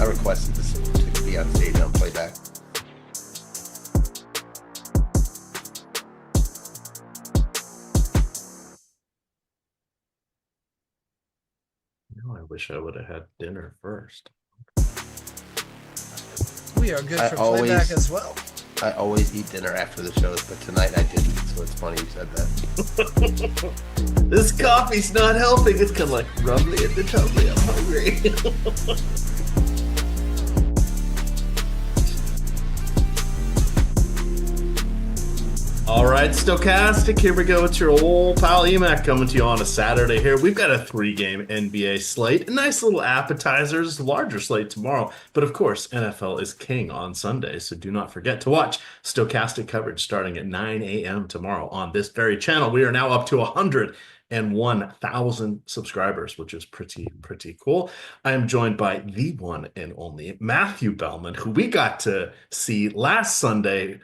I requested this to be on stage on playback. I wish I would have had dinner first. We are good for playback as well. I always eat dinner after the shows, but tonight I didn't, so it's funny you said that. This coffee's not helping. It's kind of like rumbly in the tummy. I'm hungry. All right, Stokastic, here we go. It's your old pal EMac coming to you on a Saturday here. We've got a 3-game NBA slate, a nice little appetizers, larger slate tomorrow. But of course, NFL is king on Sunday, so do not forget to watch Stokastic coverage starting at 9 a.m. tomorrow on this very channel. We are now up to 101,000 subscribers, which is pretty cool. I am joined by the one and only Matthew Belman, who we got to see last Sunday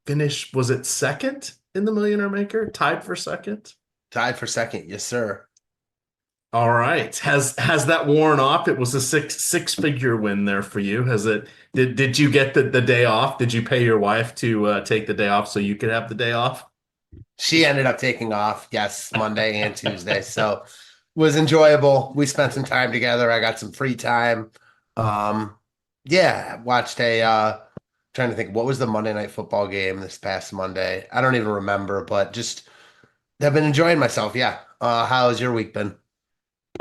finish, was it second in the Millionaire Maker? Tied for second? Tied for second, yes, sir. All right. Has that worn off? It was a six-figure win there for you. Has it? Did you get the day off? Did you pay your wife to take the day off so you could have the day off? She ended up taking off, yes, Monday and Tuesday. So it was enjoyable. We spent some time together. I got some free time. Yeah, watched trying to think, what was the Monday Night Football game this past Monday? I don't even remember, but just I've been enjoying myself. Yeah. How has your week been?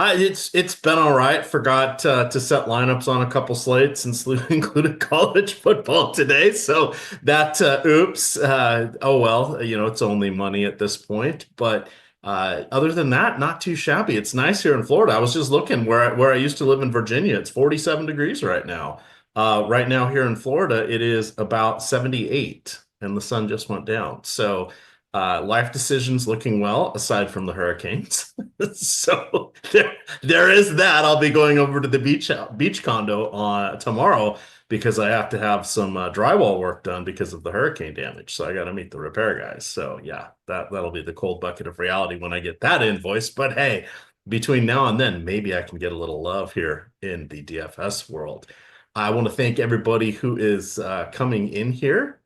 It's been all right. Forgot to set lineups on a couple slates, included college football today. So that oops. Oh well, it's only money at this point. But other than that, not too shabby. It's nice here in Florida. I was just looking where I used to live in Virginia. It's 47 degrees right now. Right now here in Florida, it is about 78, and the sun just went down. So life decisions looking well, aside from the hurricanes. So there is that. I'll be going over to the beach condo tomorrow because I have to have some drywall work done because of the hurricane damage. So I got to meet the repair guys. So yeah, that'll be the cold bucket of reality when I get that invoice. But hey, between now and then, maybe I can get a little love here in the DFS world. I want to thank everybody who is coming in here.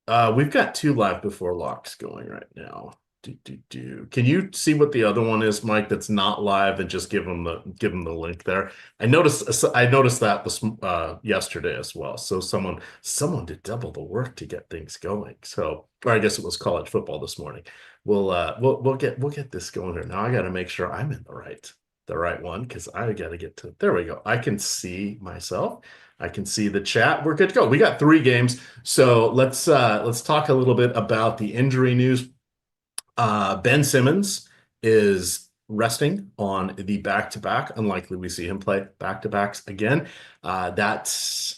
We've got 2 live before locks going right now. Can you see what the other one is, Mike? That's not live, and just give them the link there. I noticed that yesterday as well. So someone did double the work to get things going. So, or I guess it was college football this morning. We'll get this going here. Now I got to make sure I'm in the right one, because I got to get to, there we go. I can see myself. I can see the chat. We're good to go. We got 3 games. So let's talk a little bit about the injury news. Ben Simmons is resting on the back-to-back. Unlikely we see him play back-to-backs again. That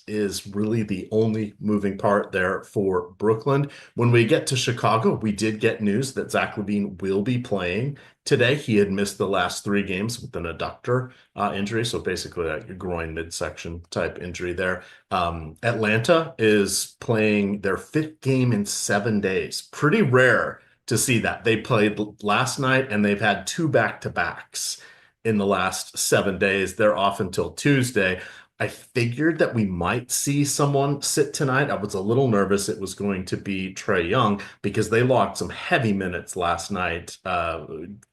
is really the only moving part there for Brooklyn. When we get to Chicago, we did get news that Zach LaVine will be playing today. He had missed the last 3 games with an adductor injury, so basically a groin midsection type injury there. Atlanta is playing their 5th game in 7 days. Pretty rare to see that. They played last night, and they've had 2 back-to-backs in the last 7 days. They're off until Tuesday. I figured that we might see someone sit tonight. I was a little nervous it was going to be Trae Young, because they logged some heavy minutes last night.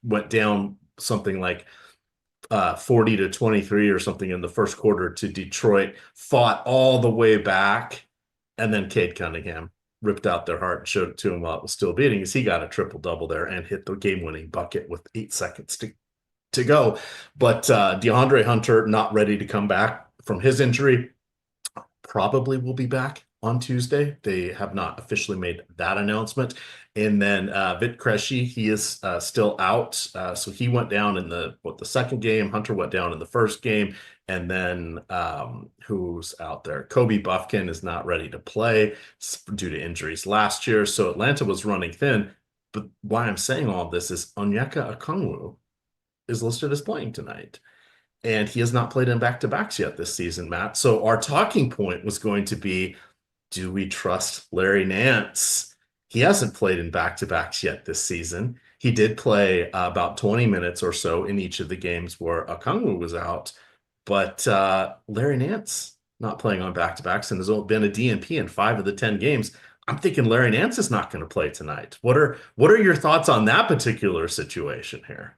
Went down something like 40-23 or something in the first quarter to Detroit, fought all the way back, and then Cade Cunningham ripped out their heart and showed it to him while it was still beating, as he got a triple-double there and hit the game-winning bucket with 8 seconds to go. But DeAndre Hunter not ready to come back from his injury. Probably will be back on Tuesday. They have not officially made that announcement. And then Vit Krejci, he is still out. So he went down in the second game. Hunter went down in the first game. And then who's out there? Kobe Buffkin is not ready to play due to injuries last year. So Atlanta was running thin. But why I'm saying all of this is Onyeka Okongwu is listed as playing tonight. And he has not played in back-to-backs yet this season, Matt. So our talking point was going to be, do we trust Larry Nance? He hasn't played in back-to-backs yet this season. He did play about 20 minutes or so in each of the games where Okongwu was out. But Larry Nance not playing on back-to-backs and has been a DNP in 5 of the 10 games. I'm thinking Larry Nance is not going to play tonight. What are your thoughts on that particular situation here?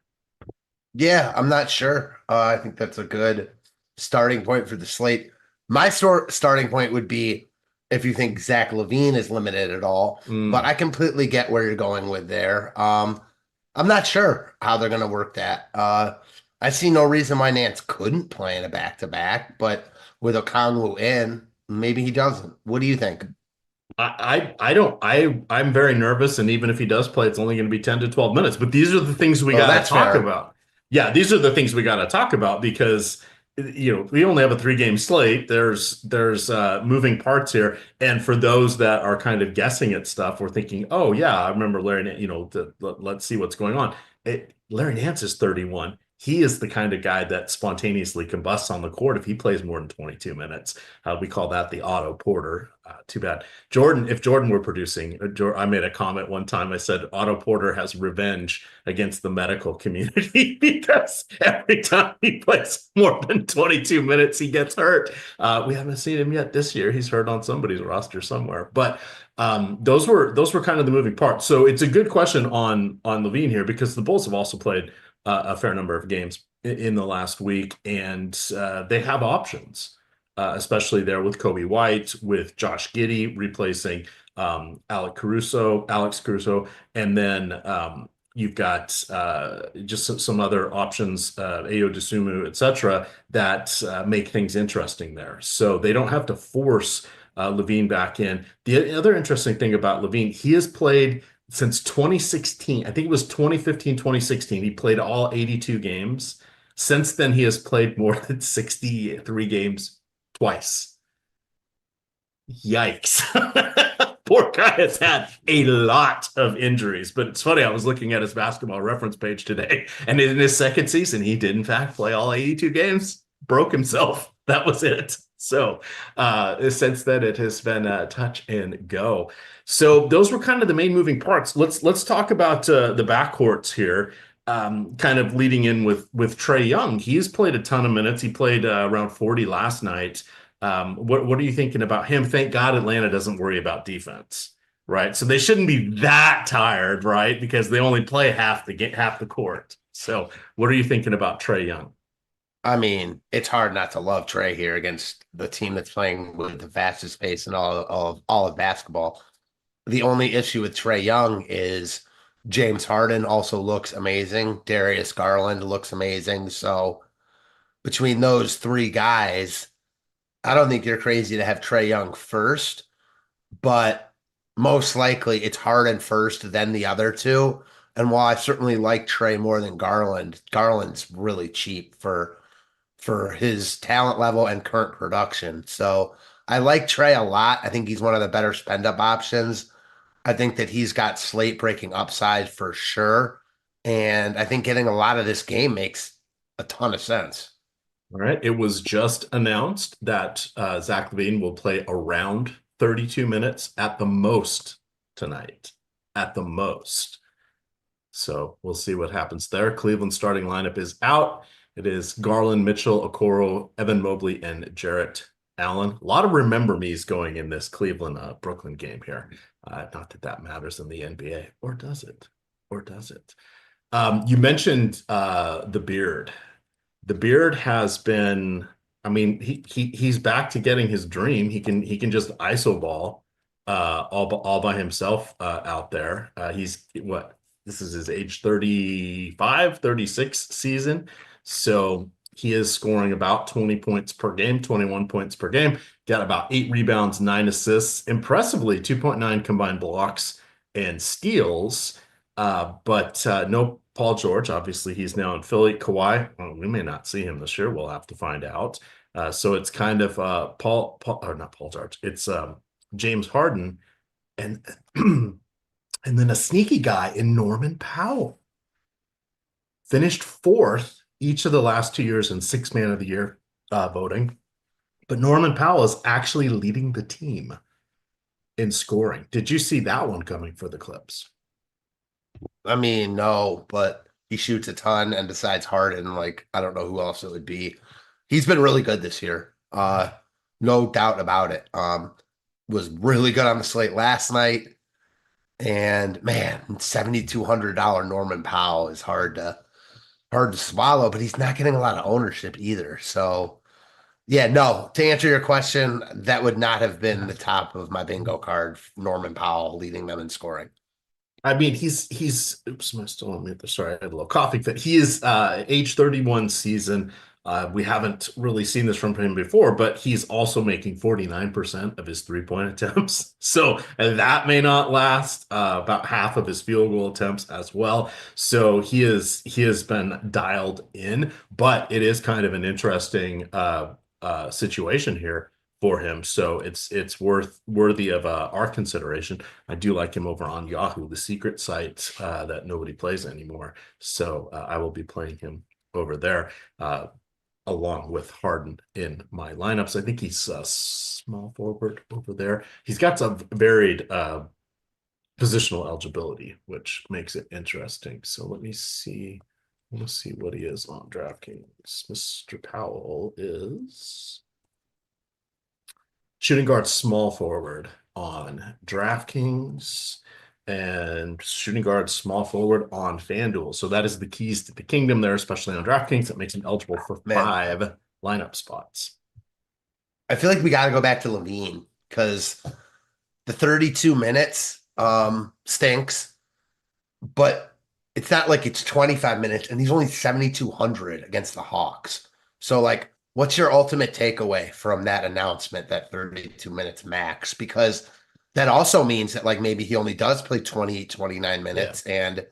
Yeah, I'm not sure. I think that's a good starting point for the slate. My starting point would be if you think Zach LaVine is limited at all, but I completely get where you're going with there. I'm not sure how they're going to work that. I see no reason why Nance couldn't play in a back-to-back, but with Okongwu in, maybe he doesn't. What do you think? I'm very nervous, and even if he does play, it's only going to be 10 to 12 minutes. But these are the things we Oh, got to that's talk fair. about. Yeah, these are the things we got to talk about because we only have a 3-game slate. There's moving parts here, and for those that are kind of guessing at stuff, we're thinking, oh yeah, I remember Larry. Let's see what's going on. Larry Nance is 31. He is the kind of guy that spontaneously combusts on the court if he plays more than 22 minutes. We call that the Otto Porter. Too bad. If Jordan were producing, I made a comment one time. I said Otto Porter has revenge against the medical community because every time he plays more than 22 minutes, he gets hurt. We haven't seen him yet this year. He's hurt on somebody's roster somewhere. But those were kind of the moving parts. So it's a good question on LaVine here because the Bulls have also played a fair number of games in the last week, and they have options. Especially there with Kobe White, with Josh Giddey replacing Alex Caruso, and then you've got just some other options, Ayo Dosunmu, etc., that make things interesting there. So they don't have to force LaVine back in. The other interesting thing about LaVine, he has played since 2016. I think it was 2015, 2016. He played all 82 games. Since then, he has played more than 63 games twice. Yikes. Poor guy has had a lot of injuries, but it's funny. I was looking at his basketball reference page today, and in his second season, he did in fact play all 82 games, broke himself. That was it. So since then, it has been touch and go. So those were kind of the main moving parts. Let's talk about the backcourts here. Kind of leading in with Trae Young. He's played a ton of minutes. He played around 40 last night. What are you thinking about him? Thank God Atlanta doesn't worry about defense, right? So they shouldn't be that tired, right? Because they only play half the court. So what are you thinking about Trae Young? I mean, it's hard not to love Trae here against the team that's playing with the fastest pace in all of basketball. The only issue with Trae Young is James Harden also looks amazing. Darius Garland looks amazing. So between those 3 guys, I don't think you're crazy to have Trae Young first, but most likely it's Harden first, then the other 2. And while I certainly like Trae more than Garland, Garland's really cheap for his talent level and current production. So I like Trae a lot. I think he's one of the better spend up options. I think that he's got slate breaking upside for sure. And I think getting a lot of this game makes a ton of sense. All right. It was just announced that Zach LaVine will play around 32 minutes at the most tonight. At the most. So we'll see what happens there. Cleveland starting lineup is out. It is Garland, Mitchell, Okoro, Evan Mobley, and Jarrett Allen. A lot of remember me's going in this Cleveland Brooklyn game here. Not that that matters in the NBA, or does it? Or does it? You mentioned the beard. The beard has been. I mean, he's back to getting his dream. He can just iso ball all by himself out there. He's what? This is his age 35, 36 season. So he is scoring about 20 points per game, 21 points per game. Got about 8 rebounds, 9 assists. Impressively, 2.9 combined blocks and steals. But no Paul George. Obviously, he's now in Philly. Kawhi, well, we may not see him this year. We'll have to find out. So it's kind of Paul, or not Paul George. It's James Harden. And and then a sneaky guy in Norman Powell. Finished 4th each of the last 2 years in 6 Man of the Year voting. But Norman Powell is actually leading the team in scoring. Did you see that one coming for the Clips? I mean, no, but he shoots a ton, and besides Harden, like I don't know who else it would be. He's been really good this year. No doubt about it. Was really good on the slate last night. And man, $7,200 Norman Powell is hard to swallow, but he's not getting a lot of ownership either. So yeah, no, to answer your question, that would not have been the top of my bingo card, Norman Powell leading them in scoring. I mean, he's oops, am I still on mute? Sorry, I had a little coughing fit. He is age 31 season. We haven't really seen this from him before, but he's also making 49% of his three-point attempts. So that may not last. About half of his field goal attempts as well. So he has been dialed in, but it is kind of an interesting situation here for him. So it's worthy of our consideration. I do like him over on Yahoo, the secret site that nobody plays anymore. So I will be playing him over there along with Harden in my lineups. I think he's a small forward over there. He's got some varied positional eligibility, which makes it interesting. So let me see. Let's see what he is on DraftKings. Mr. Powell is shooting guard, small forward on DraftKings, and shooting guard, small forward on FanDuel. So that is the keys to the kingdom there, especially on DraftKings. That makes him eligible for 5 lineup spots. I feel like we got to go back to LaVine because the 32 minutes stinks, but it's not like it's 25 minutes, and he's only 7,200 against the Hawks. So like, what's your ultimate takeaway from that announcement, that 32 minutes max? Because that also means that like maybe he only does play 28, 29 minutes and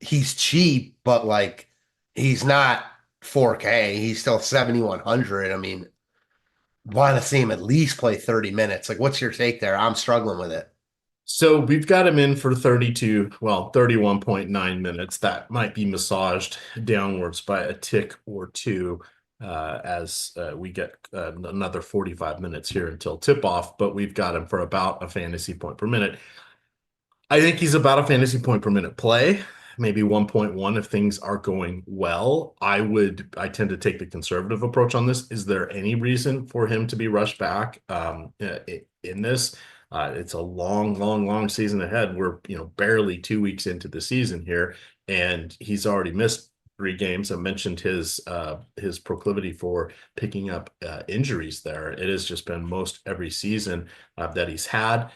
he's cheap, but like he's not 4K. He's still 7,100. I mean, want to see him at least play 30 minutes. Like, what's your take there? I'm struggling with it. So we've got him in for 31.9 minutes. That might be massaged downwards by a tick or two as we get another 45 minutes here until tip-off, but we've got him for about a fantasy point per minute. I think he's about a fantasy point per minute play, maybe 1.1 if things are going well. I tend to take the conservative approach on this. Is there any reason for him to be rushed back in this? It's a long season ahead. We're barely 2 weeks into the season here, and he's already missed 3 games. I mentioned his proclivity for picking up injuries there. It has just been most every season that he's had.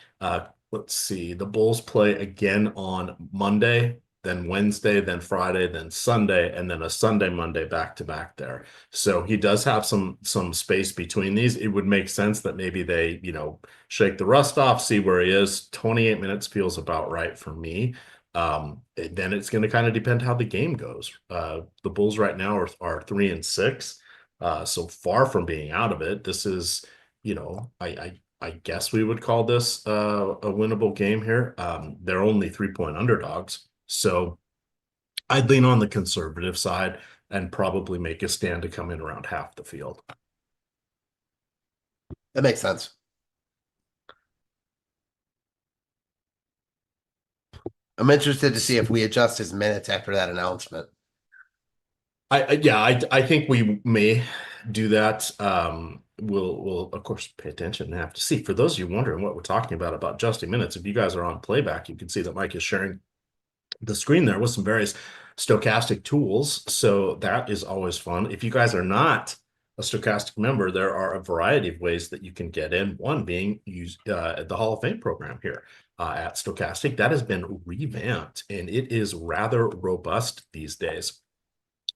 Let's see. The Bulls play again on Monday, then Wednesday, then Friday, then Sunday, and then a Sunday, Monday back-to-back there. So he does have some space between these. It would make sense that maybe they, shake the rust off, see where he is. 28 minutes feels about right for me. Then it's going to kind of depend how the game goes. The Bulls right now are 3-6, so far from being out of it. This is, I guess we would call this a winnable game here. They're only 3-point underdogs, so I'd lean on the conservative side and probably make a stand to come in around half the field. That makes sense. I'm interested to see if we adjust his minutes after that announcement. I think we may do that. We'll of course pay attention and have to see. For those of you wondering what we're talking about adjusting minutes, if you guys are on playback, you can see that Mike is sharing the screen there with some various stochastic tools. So that is always fun. If you guys are not a Stokastic member, there are a variety of ways that you can get in. One being use the Hall of Fame program here at Stokastic. That has been revamped, and it is rather robust these days.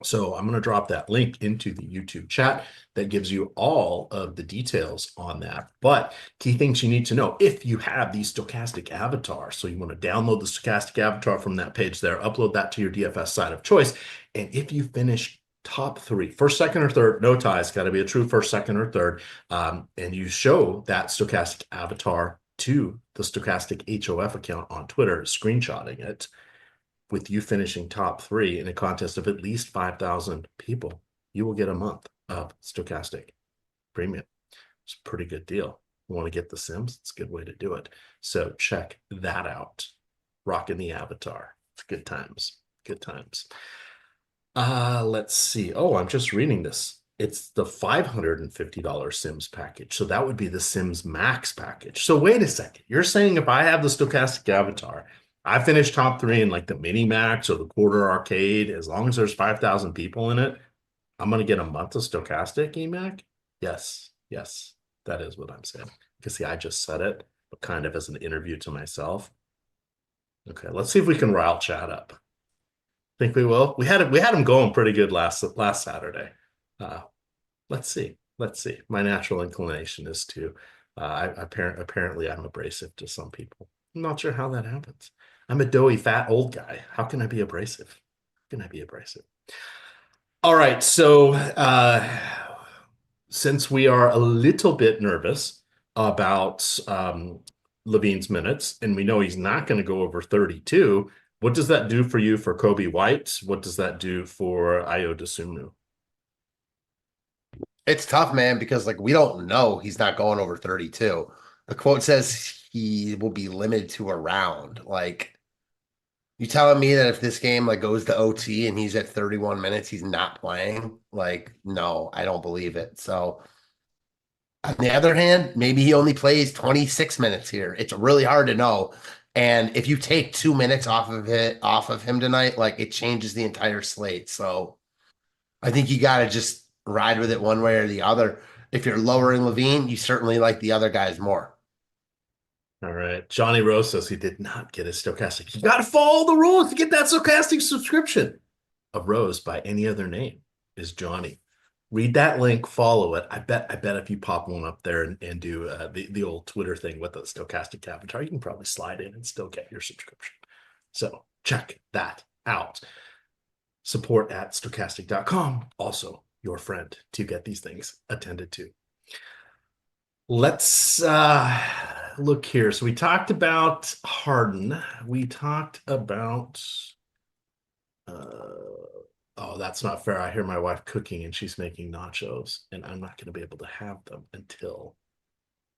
So I'm going to drop that link into the YouTube chat that gives you all of the details on that. But key things you need to know if you have the Stokastic avatar. So you want to download the Stokastic avatar from that page there, upload that to your DFS side of choice. And if you finish top 3, first, second, or third, no ties, got to be a true first, second, or third, and you show that Stokastic avatar to the Stokastic HOF account on Twitter, screenshotting it, with you finishing top 3 in a contest of at least 5,000 people, you will get a month of Stokastic Premium. It's a pretty good deal. You want to get the Sims? It's a good way to do it. So check that out. Rocking the avatar. It's good times. Good times. Let's see. Oh, I'm just reading this. It's the $550 Sims package. So that would be the Sims Max package. So wait a second. You're saying if I have the Stokastic avatar, I finish top 3 in like the mini max or the quarter arcade, as long as there's 5,000 people in it, I'm going to get a month of Stokastic EMac? Yes. Yes. That is what I'm saying. Because see, I just said it, but kind of as an interview to myself. Okay, let's see if we can rile chat up. Think we will? We had him going pretty good last Saturday. Let's see. My natural inclination is to apparently I'm abrasive to some people. I'm not sure how that happens. I'm a doughy, fat, old guy. How can I be abrasive? How can I be abrasive? All right, so since we are a little bit nervous about LaVine's minutes, and we know he's not going to go over 32, what does that do for you for Kobe White? What does that do for Ayo Dosunmu? It's tough, man, because like we don't know he's not going over 32. The quote says he will be limited to a round. Like, you telling me that if this game like goes to OT and he's at 31 minutes, he's not playing? Like, no, I don't believe it. So on the other hand, maybe he only plays 26 minutes here. It's really hard to know. And if you take 2 minutes off of him tonight, like it changes the entire slate. So I think you got to just ride with it one way or the other. If you're lowering LaVine, you certainly like the other guys more. All right. Johnny Rose says he did not get his Stokastic. You got to follow the rules to get that Stokastic subscription. A Rose by any other name is Johnny. Read that link, follow it. I bet if you pop one up there and do the old Twitter thing with the Stokastic avatar, you can probably slide in and still get your subscription. So check that out. Support at stokastic.com. Also your friend to get these things attended to. Let's look here. So we talked about Harden. We talked about oh, that's not fair. I hear my wife cooking and she's making nachos, and I'm not going to be able to have them until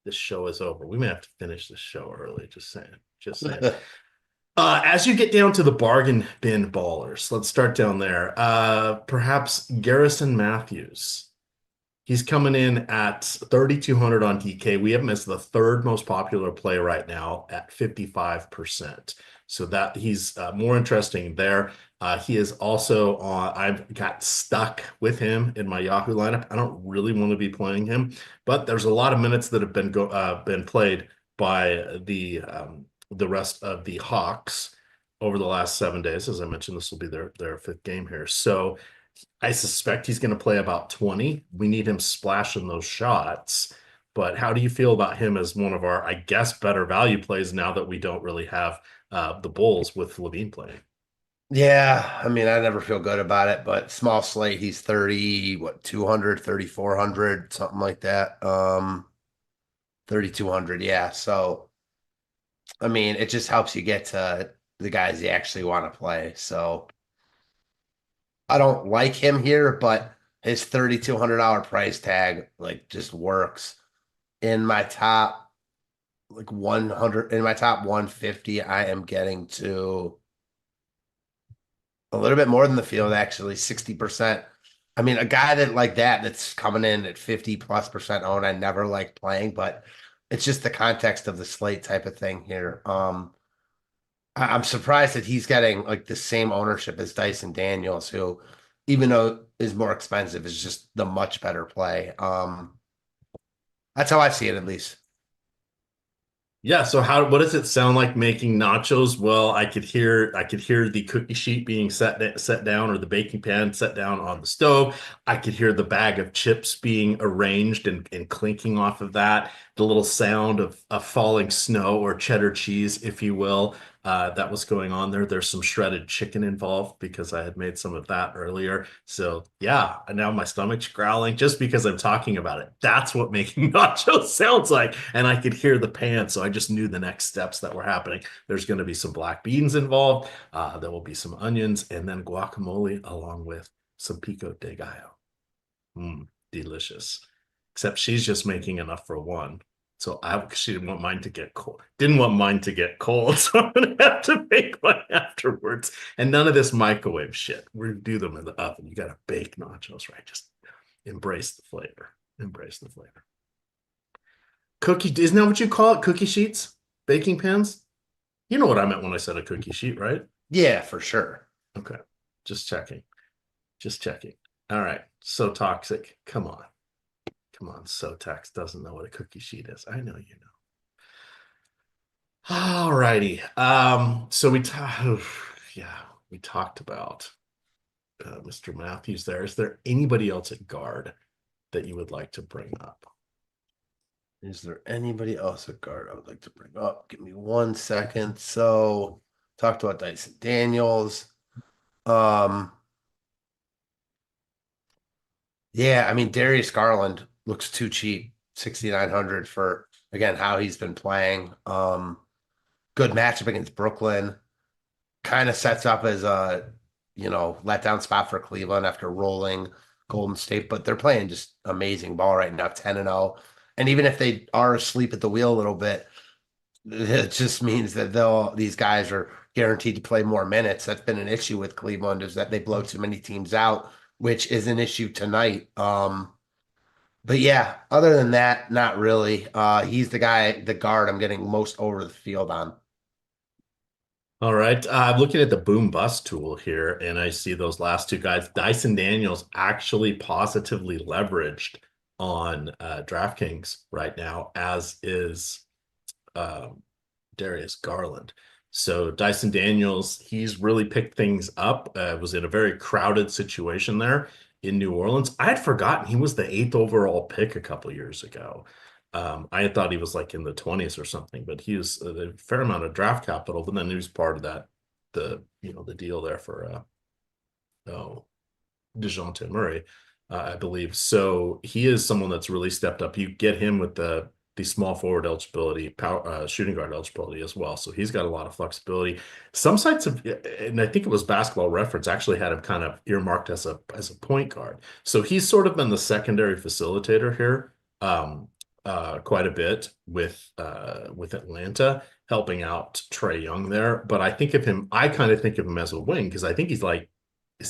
this show is over. We may have to finish this show early. Just saying. As you get down to the bargain bin ballers, let's start down there. Perhaps Garrison Matthews. He's coming in at 3,200 on DK. We have him as the 3rd most popular play right now at 55%. So that he's more interesting there. He is also on. I've got stuck with him in my Yahoo lineup. I don't really want to be playing him, but there's a lot of minutes that have been played by the rest of the Hawks over the last 7 days. As I mentioned, this will be their 5th game here. So I suspect he's going to play about 20. We need him splashing those shots. But how do you feel about him as one of our, I guess, better value plays now that we don't really have the Bulls with LaVine playing? Yeah, I mean, I never feel good about it, but small slate, he's 200, 3,400, something like that. 3,200, yeah. So, I mean, it just helps you get to the guys you actually want to play. So, I don't like him here, but his $3,200 price tag like just works. In my top 100, in my top 150, I am getting to a little bit more than the field, actually, 60%. I mean, a guy that's coming in at 50+% owned, I never like playing, but it's just the context of the slate type of thing here. I'm surprised that he's getting like the same ownership as Dyson Daniels, who, even though is more expensive, is just the much better play. That's how I see it, at least. Yeah, so what does it sound like making nachos? Well, I could hear the cookie sheet being set down, or the baking pan set down on the stove. I could hear the bag of chips being arranged and clinking off of that. The little sound of falling snow or cheddar cheese, if you will, that was going on there. There's some shredded chicken involved because I had made some of that earlier. So yeah, and now my stomach's growling just because I'm talking about it. That's what making nachos sounds like. And I could hear the pan, so I just knew the next steps that were happening. There's going to be some black beans involved. There will be some onions, and then guacamole along with some pico de gallo. Delicious. Except she's just making enough for one. So she didn't want mine to get cold. So I'm gonna have to make mine afterwards. And none of this microwave shit. We do them in the oven. You gotta bake nachos, right? Just Embrace the flavor. Embrace the flavor. Cookie, isn't that what you call it? Cookie sheets? Baking pans? You know what I meant when I said a cookie sheet, right? Yeah, for sure. Okay. Just checking. Just checking. All right. So toxic. Come on. Come on. So tax doesn't know what a cookie sheet is. I know you know. All righty. So we talked about Mr. Matthews there. Is there anybody else at guard that you would like to bring up? Is there anybody else at guard I would like to bring up? Give me 1 second. So talked about Dyson Daniels. Yeah, I mean Darius Garland looks too cheap. 6,900 for again how he's been playing. Good matchup against Brooklyn. Kind of sets up as a letdown spot for Cleveland after rolling Golden State, but they're playing just amazing ball right now, 10-0. And even if they are asleep at the wheel a little bit, it just means that these guys are guaranteed to play more minutes. That's been an issue with Cleveland, is that they blow too many teams out, which is an issue tonight. But yeah, other than that, not really. He's the guard I'm getting most over the field on. All right. I'm looking at the boom bust tool here, and I see those last two guys. Dyson Daniels actually positively leveraged on DraftKings right now, as is Darius Garland. So Dyson Daniels, he's really picked things up. Was in a very crowded situation there in New Orleans. I had forgotten he was the 8th overall pick a couple years ago. I had thought he was like in the 20s or something, but he was a fair amount of draft capital. But then he was part of the deal there for DeJounte Murray, I believe. So he is someone that's really stepped up. You get him with the small forward eligibility, shooting guard eligibility as well. So he's got a lot of flexibility. Some sites have, and I think it was Basketball Reference, actually had him kind of earmarked as a point guard. So he's sort of been the secondary facilitator here. Quite a bit with Atlanta, helping out Trae Young there. But I kind of think of him as a wing, because I think is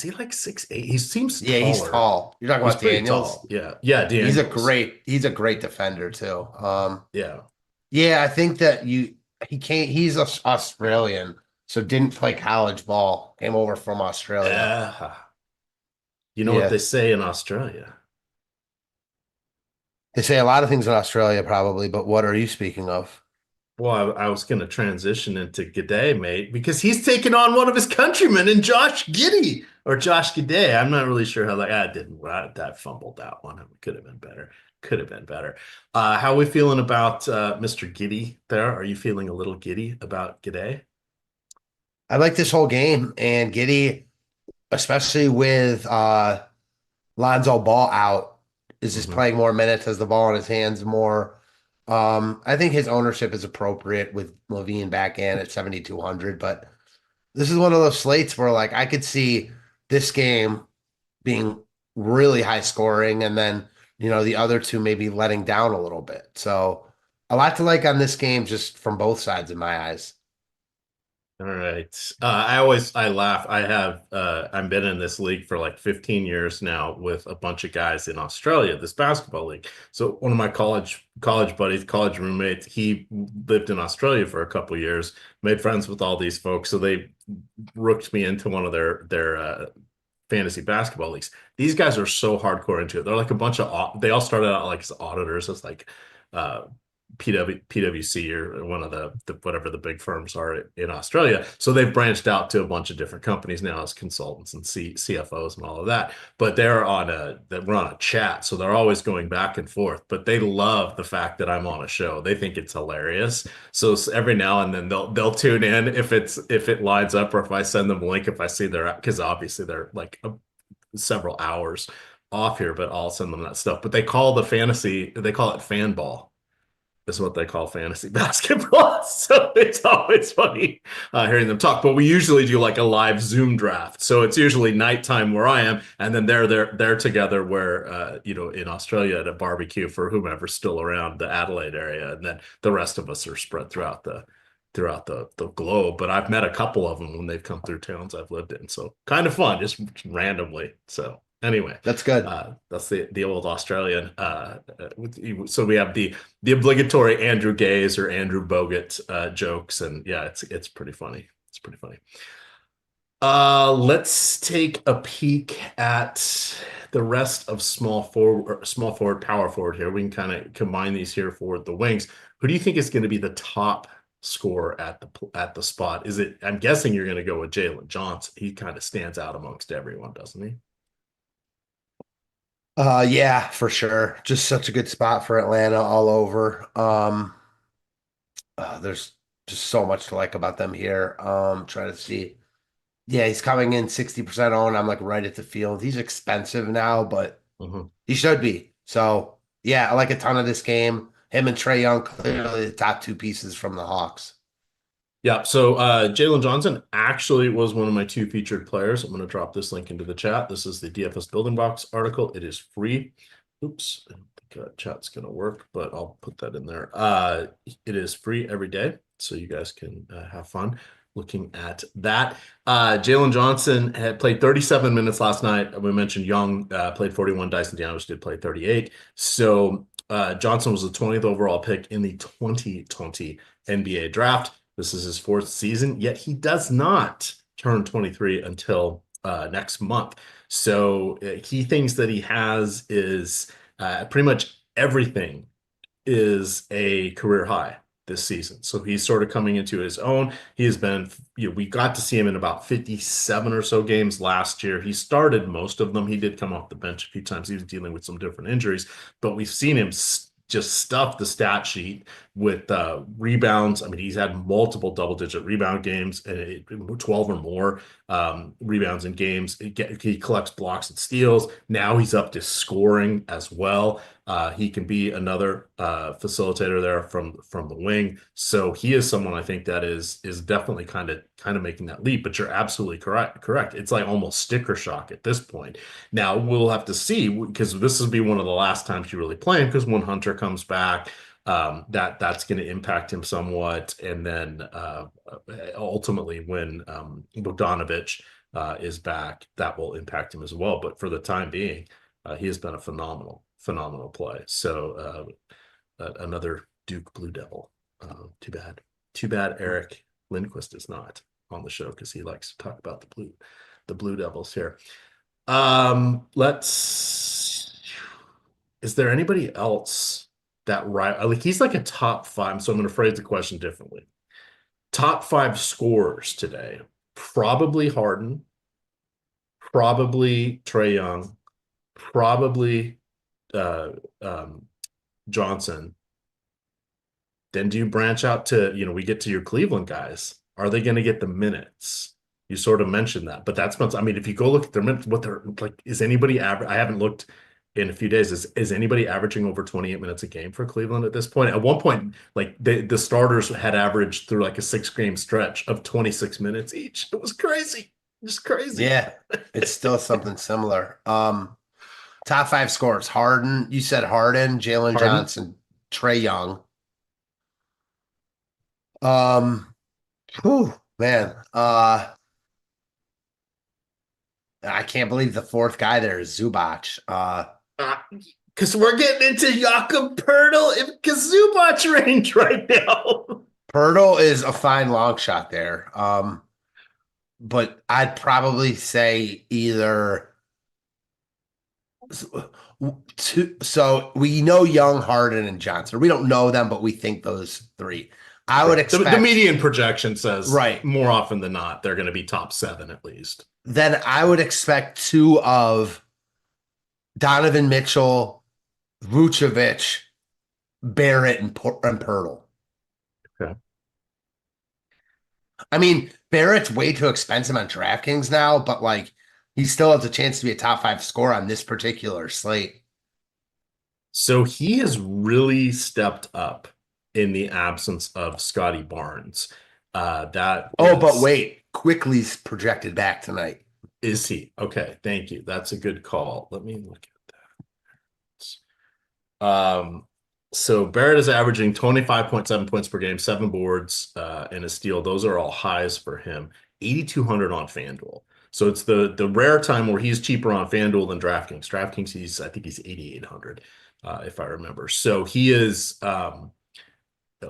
he like 6'8"? He seems taller. Yeah, he's tall. You're talking about Daniels? Yeah. Yeah, Daniels. He's a great defender too. Yeah. Yeah, I think that he's Australian, so didn't play college ball. Came over from Australia. You know what they say in Australia? They say a lot of things in Australia, probably, but what are you speaking of? Well, I was going to transition into G'day, mate, because he's taking on one of his countrymen in Josh Giddey, or Josh G'day. I'm not really sure how that fumbled that one. It could have been better. Could have been better. How are we feeling about Mr. Giddey there? Are you feeling a little giddy about G'day? I like this whole game, and Giddey, especially with Lonzo Ball out, is just playing more minutes, has the ball in his hands more. I think his ownership is appropriate with LaVine back in at 7,200, but this is one of those slates where I could see this game being really high scoring, and then the other two maybe letting down a little bit. So a lot to like on this game, just from both sides in my eyes. All right. I laugh. I've been in this league for like 15 years now with a bunch of guys in Australia, this basketball league. So one of my college buddies, college roommates, he lived in Australia for a couple years, made friends with all these folks. So they rooked me into one of their fantasy basketball leagues. These guys are so hardcore into it. They're like a bunch of, they all started out like as auditors. It's like, PwC or one of the whatever the big firms are in Australia. So they've branched out to a bunch of different companies now as consultants and CFOs and all of that. But we're on a chat, so they're always going back and forth. But they love the fact that I'm on a show. They think it's hilarious. So every now and then they'll tune in if it lines up, or if I send them a link, if I see because obviously they're like several hours off here, but I'll send them that stuff. But they call it fanball. Is what they call fantasy basketball. So it's always funny hearing them talk. But we usually do like a live Zoom draft. So it's usually nighttime where I am, and then they're together where in Australia at a barbecue for whomever's still around the Adelaide area, and then the rest of us are spread throughout the globe. But I've met a couple of them when they've come through towns I've lived in. So kind of fun, just randomly. So Anyway, That's good. That's the old Australian. So we have the obligatory Andrew Gaze or Andrew Bogut jokes, and yeah, it's pretty funny. It's pretty funny. Let's take a peek at the rest of small forward, power forward here. We can kind of combine these here for the wings. Who do you think is going to be the top scorer at the spot? Is it? I'm guessing you're going to go with Jalen Johnson. He kind of stands out amongst everyone, doesn't he? Yeah, for sure. Just such a good spot for Atlanta all over. There's just so much to like about them here. Trying to see. Yeah, he's coming in 60% owned. I'm like right at the field. He's expensive now, but he should be. So yeah, I like a ton of this game. Him and Trae Young, clearly the top two pieces from the Hawks. Yeah, so Jalen Johnson actually was one of my 2 featured players. I'm going to drop this link into the chat. This is the DFS Building Blocks article. It is free. Oops, I don't think chat's going to work, but I'll put that in there. It is free every day, so you guys can have fun looking at that. Jalen Johnson had played 37 minutes last night. We mentioned Young played 41. Dyson Daniels did play 38. So Johnson was the 20th overall pick in the 2020 NBA draft. This is his 4th season, yet he does not turn 23 until next month. So key things that he has is pretty much everything is a career high this season. So he's sort of coming into his own. He has been, we got to see him in about 57 or so games last year. He started most of them. He did come off the bench a few times. He was dealing with some different injuries, but we've seen him just stuff the stat sheet with rebounds. I mean, he's had multiple double-digit rebound games, 12 or more rebounds in games. He collects blocks and steals. Now he's up to scoring as well. He can be another facilitator there from the wing. So he is someone I think that is definitely kind of making that leap. But you're absolutely correct. It's like almost sticker shock at this point. Now we'll have to see, because this will be one of the last times you really play him, because when Hunter comes back, that's going to impact him somewhat. And then ultimately when Bogdanovic is back, that will impact him as well. But for the time being, he has been a phenomenal play. So another Duke Blue Devil. Too bad Eric Lindquist is not on the show, because he likes to talk about the Blue Devils here. Is there anybody else that like he's like a top 5? So I'm going to phrase the question differently. Top 5 scorers today: probably Harden, probably Trae Young, probably Johnson. Then do you branch out to, we get to your Cleveland guys. Are they going to get the minutes? You sort of mentioned that, but that's not, I mean, if you go look at their minutes, what they're like, is anybody average? I haven't looked in a few days. Is anybody averaging over 28 minutes a game for Cleveland at this point? At one point, like the starters had averaged through like a 6-game stretch of 26 minutes each. It was crazy. Just crazy. Yeah, it's still something similar. Top 5 scorers: Harden. You said Harden, Jalen Johnson, Trae Young. Man. I can't believe the 4th guy there is Zubac. Because we're getting into Jakob Poeltl and Zubac range right now. Poeltl is a fine long shot there. But I'd probably say either. So we know Young, Harden, and Johnson. We don't know them, but we think those 3. I would expect the median projection says right more often than not they're going to be top 7 at least. Then I would expect 2 of Donovan Mitchell, Vucevic, Barrett, and Poeltl. Okay. I mean, Barrett's way too expensive on DraftKings now, but like he still has a chance to be a top 5 scorer on this particular slate. So he has really stepped up in the absence of Scotty Barnes. But wait, Quickly's projected back tonight. Is he? Okay, thank you. That's a good call. Let me look at that. So Barrett is averaging 25.7 points per game, 7 boards, and a steal. Those are all highs for him. 8,200 on FanDuel. So it's the rare time where he's cheaper on FanDuel than DraftKings. DraftKings, I think he's 8,800, if I remember. So he is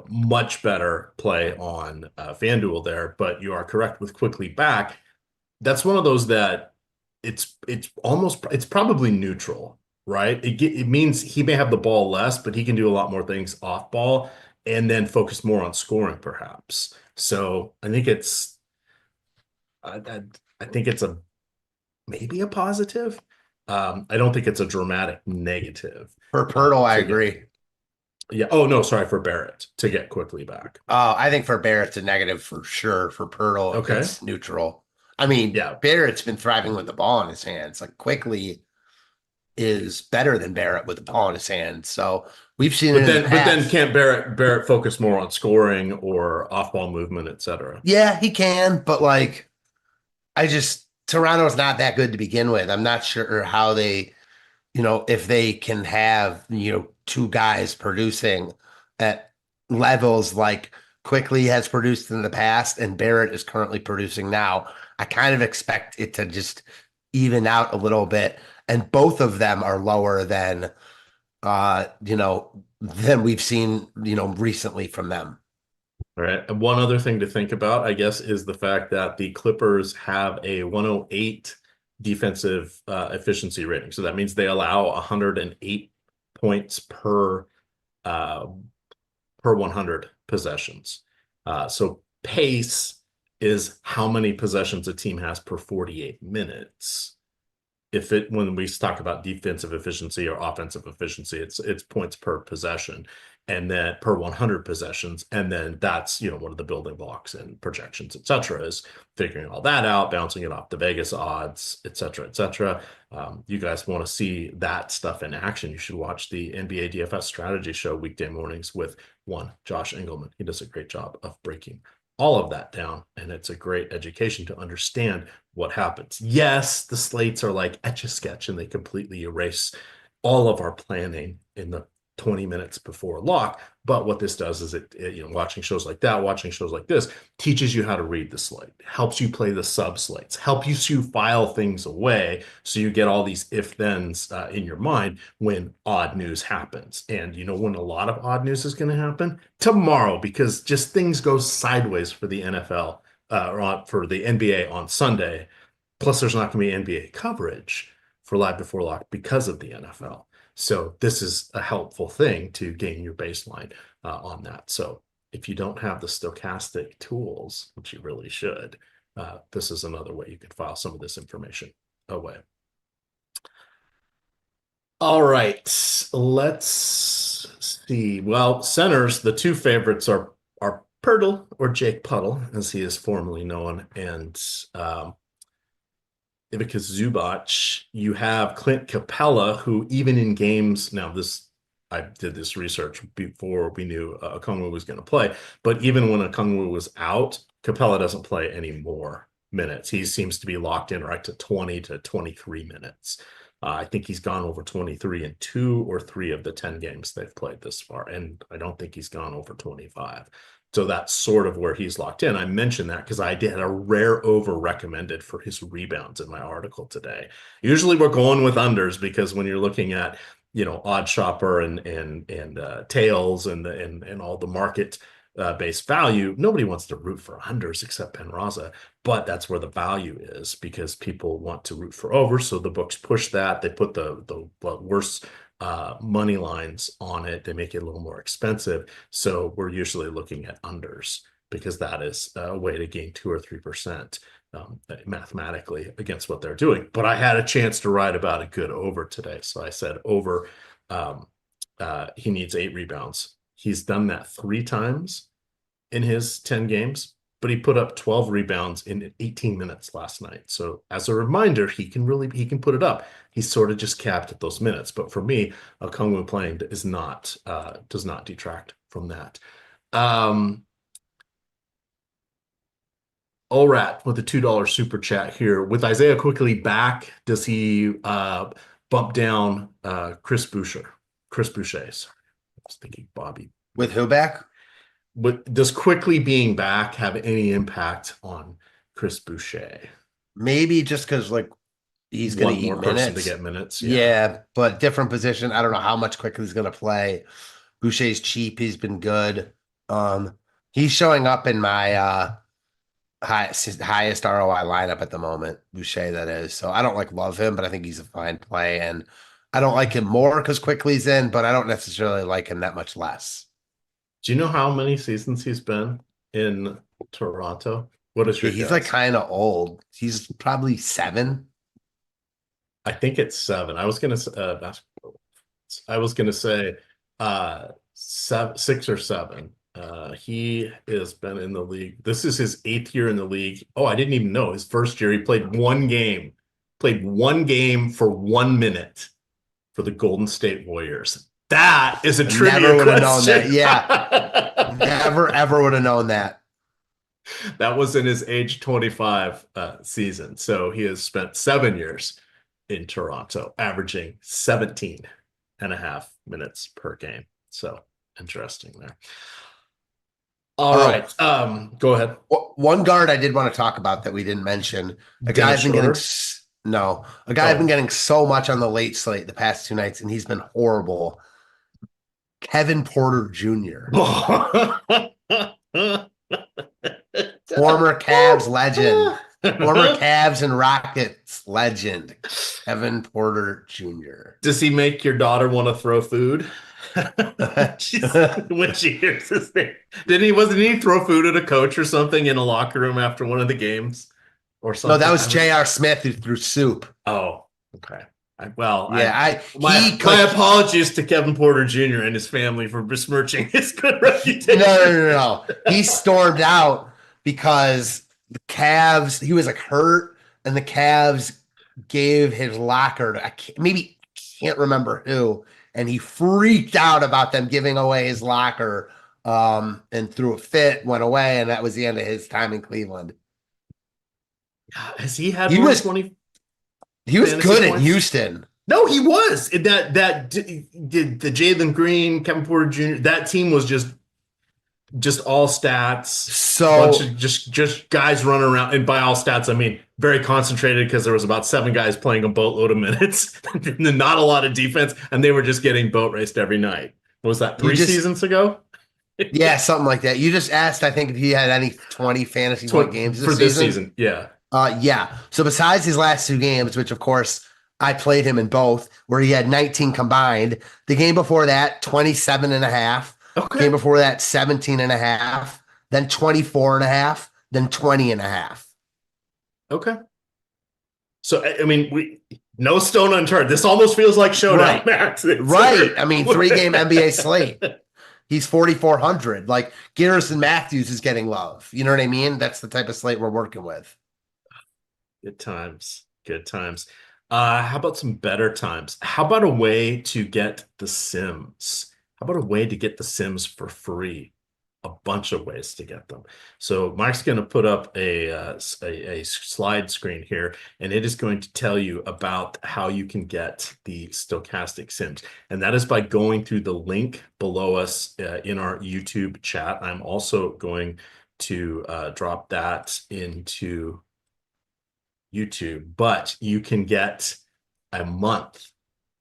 much better play on FanDuel there. But you are correct with quickly back. That's one of those that it's probably neutral, right? It means he may have the ball less, but he can do a lot more things off ball and then focus more on scoring, perhaps. So I think it's maybe a positive. I don't think it's a dramatic negative. For Pirtle, I agree. Yeah. Oh, no, sorry, for Barrett to get quickly back. I think for Barrett's a negative for sure. For Pirtle, okay, it's neutral. I mean, yeah, Barrett's been thriving with the ball in his hands. Like quickly is better than Barrett with the ball in his hands. So we've seen it. But then can't Barrett focus more on scoring or off-ball movement, etc.? Yeah, he can, but like Toronto's not that good to begin with. I'm not sure how they, if they can have, two guys producing at levels like Quickly has produced in the past and Barrett is currently producing now. I kind of expect it to just even out a little bit. And both of them are lower than, than we've seen, recently from them. All right. And one other thing to think about, I guess, is the fact that the Clippers have a 108 defensive efficiency rating. So that means they allow 108 points per 100 possessions. So pace is how many possessions a team has per 48 minutes. When we talk about defensive efficiency or offensive efficiency, it's points per possession, and then per 100 possessions, and then that's one of the building blocks and projections, etc. is figuring all that out, bouncing it off the Vegas odds, etc., etc. You guys want to see that stuff in action? You should watch the NBA DFS strategy show weekday mornings with Josh Engelman. He does a great job of breaking all of that down, and it's a great education to understand what happens. Yes, the slates are like Etch-a-Sketch, and they completely erase all of our planning in the 20 minutes before lock. But what this does is it watching shows like that, watching shows like this, teaches you how to read the slate, helps you play the sub slates, helps you file things away so you get all these if-thens in your mind when odd news happens. And when a lot of odd news is going to happen? Tomorrow, because just things go sideways for the NFL or for the NBA on Sunday. Plus, there's not going to be NBA coverage for Live Before Lock because of the NFL. So this is a helpful thing to gain your baseline on that. So if you don't have the stochastic tools, which you really should, this is another way you could file some of this information away. All right, let's see. Well, centers, the two favorites are Pirtle, or Jake Puddle, as he is formerly known, and Ivica Zubac. You have Clint Capela, who even in games, I did this research before we knew Okongwu was going to play, but even when Okongwu was out, Capela doesn't play any more minutes. He seems to be locked in right to 20 to 23 minutes. I think he's gone over 23 in 2 or 3 of the 10 games they've played this far, and I don't think he's gone over 25. So that's sort of where he's locked in. I mentioned that because I did a rare over recommended for his rebounds in my article today. Usually we're going with unders because when you're looking at, Odd Shopper and Tails and all the market based value, nobody wants to root for unders except Penraza, but that's where the value is because people want to root for over. So the books push that. They put the worst money lines on it. They make it a little more expensive. So we're usually looking at unders because that is a way to gain 2 or 3% mathematically against what they're doing. But I had a chance to write about a good over today. So I said over, he needs 8 rebounds. He's done that 3 times in his 10 games, but he put up 12 rebounds in 18 minutes last night. So as a reminder, he can put it up. He's sort of just capped at those minutes. But for me, Okongwu playing does not detract from that. Orat with a $2 super chat here. With Isaiah Quickly back, does he bump down Chris Boucher? Chris Boucher, sorry. I was thinking Bobby. With who back? But does Quickly being back have any impact on Chris Boucher? Maybe just because like he's going One to eat more person to minutes. get minutes. Yeah, but different position. I don't know how much quickly he's going to play. Boucher's cheap. He's been good. He's showing up in my highest ROI lineup at the moment. Boucher, that is. So I don't like love him, but I think he's a fine play, and I don't like him more because quickly's in, but I don't necessarily like him that much less. Do you know how many seasons he's been in Toronto? What is your He's guess? like kind of old. He's probably 7. I think it's 7. I was gonna say 6 or 7. He has been in the league. This is his 8th year in the league. Oh, I didn't even know. His first year, he played one game. Played one game for 1 minute for the Golden State Warriors. That is a trivia Never would have question. known that. Yeah. Never, ever would have known that. That was in his age 25 season. So he has spent 7 years in Toronto, averaging 17.5 minutes per game. So interesting there. All right. Go ahead. One guard I did want to talk about that we didn't mention. A guy I've been getting I've been getting so much on the late slate the past 2 nights, and he's been horrible. Kevin Porter Jr. Former Cavs legend. Former Cavs and Rockets legend. Kevin Porter Jr. Does he make your daughter want to throw food? When she hears his name. Wasn't he throw food at a coach or something in a locker room after one of the games? Or something? No, that was J.R. Smith who threw soup. Oh, okay. My apologies to Kevin Porter Jr. and his family for besmirching his good reputation. No. He stormed out because the Cavs, he was like hurt, and the Cavs gave his locker to, can't remember who, and he freaked out about them giving away his locker and threw a fit, went away, and that was the end of his time in Cleveland. Has he had He was 20? He was good points? in Houston. No, he was. The Jalen Green, Kevin Porter Jr., that team was just all stats. So bunch of just guys running around. And by all stats, I mean very concentrated, because there was about 7 guys playing a boatload of minutes and not a lot of defense, and they were just getting boat raced every night. What was that, 3 seasons ago? Yeah, something like that. You just asked, I think, if he had any 20 fantasy point games this season. Yeah. Yeah. So besides his last 2 games, which of course I played him in both, where he had 19 combined. The game before that, 27.5. Okay. Game before that, 17.5. Then 24.5. Then 20.5. Okay. So, I mean, no stone unturned. This almost feels like showdown, Max. Right. I mean, 3-game NBA slate. He's 4,400. Like, Garrison Matthews is getting love. You know what I mean? That's the type of slate we're working with. Good times. Good times. How about some better times? How about a way to get the Sims? How about a way to get the Sims for free? A bunch of ways to get them. So Mike's going to put up a slide screen here, and it is going to tell you about how you can get the Stokastic Sims. And that is by going through the link below us in our YouTube chat. I'm also going to drop that into YouTube, but you can get a month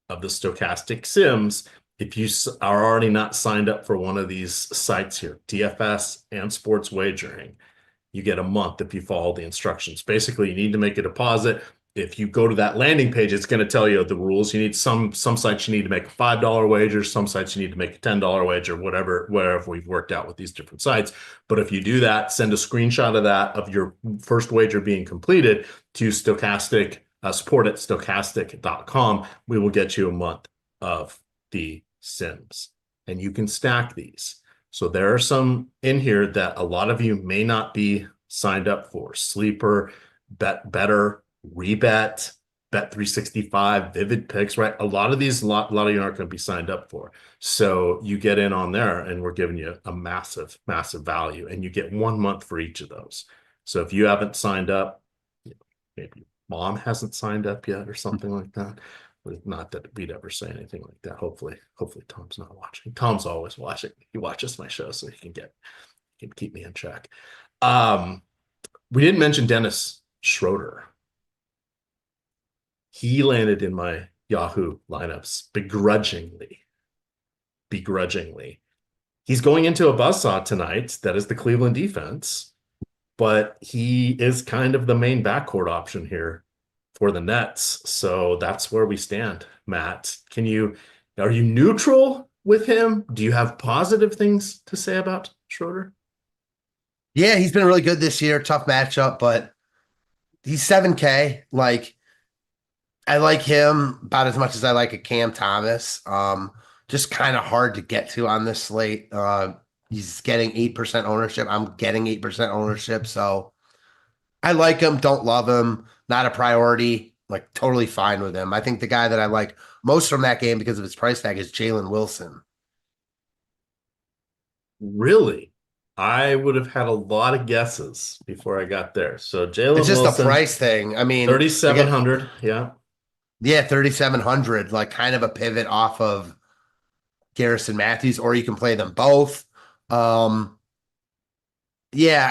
of the Stokastic Sims if you are already not signed up for one of these sites here, DFS and sports wagering. You get a month if you follow the instructions. Basically, you need to make a deposit. If you go to that landing page, it's going to tell you the rules. You need some sites you need to make a $5 wager, some sites you need to make a $10 wager, wherever we've worked out with these different sites. But if you do that, send a screenshot of that, of your first wager being completed, to Stokastic, support at stokastic.com. We will get you a month of the Sims, and you can stack these. So there are some in here that a lot of you may not be signed up for. Sleeper, Bet Better, Rebet, Bet365, Vivid Picks, right? A lot of these, a lot of you aren't going to be signed up for. So you get in on there, and we're giving you a massive, massive value, and you get 1 month for each of those. So if you haven't signed up, maybe mom hasn't signed up yet or something like that. Not that we'd ever say anything like that. Hopefully Tom's not watching. Tom's always watching. He watches my show, so he can keep me in check. We didn't mention Dennis Schroeder. He landed in my Yahoo lineups begrudgingly. He's going into a buzzsaw tonight. That is the Cleveland defense, but he is kind of the main backcourt option here for the Nets. So that's where we stand. Matt, are you neutral with him? Do you have positive things to say about Schroeder? Yeah, he's been really good this year. Tough matchup, but he's 7K. Like, I like him about as much as I like a Cam Thomas. Just kind of hard to get to on this slate. He's getting 8% ownership. I'm getting 8% ownership. So I like him, don't love him, not a priority, like totally fine with him. I think the guy that I like most from that game because of his price tag is Jalen Wilson. Really? I would have had a lot of guesses before I got there. So Jalen It's just Wilson, a price thing. I mean, 3,700. Yeah. Yeah, 3,700, like kind of a pivot off of Garrison Matthews, or you can play them both. Yeah,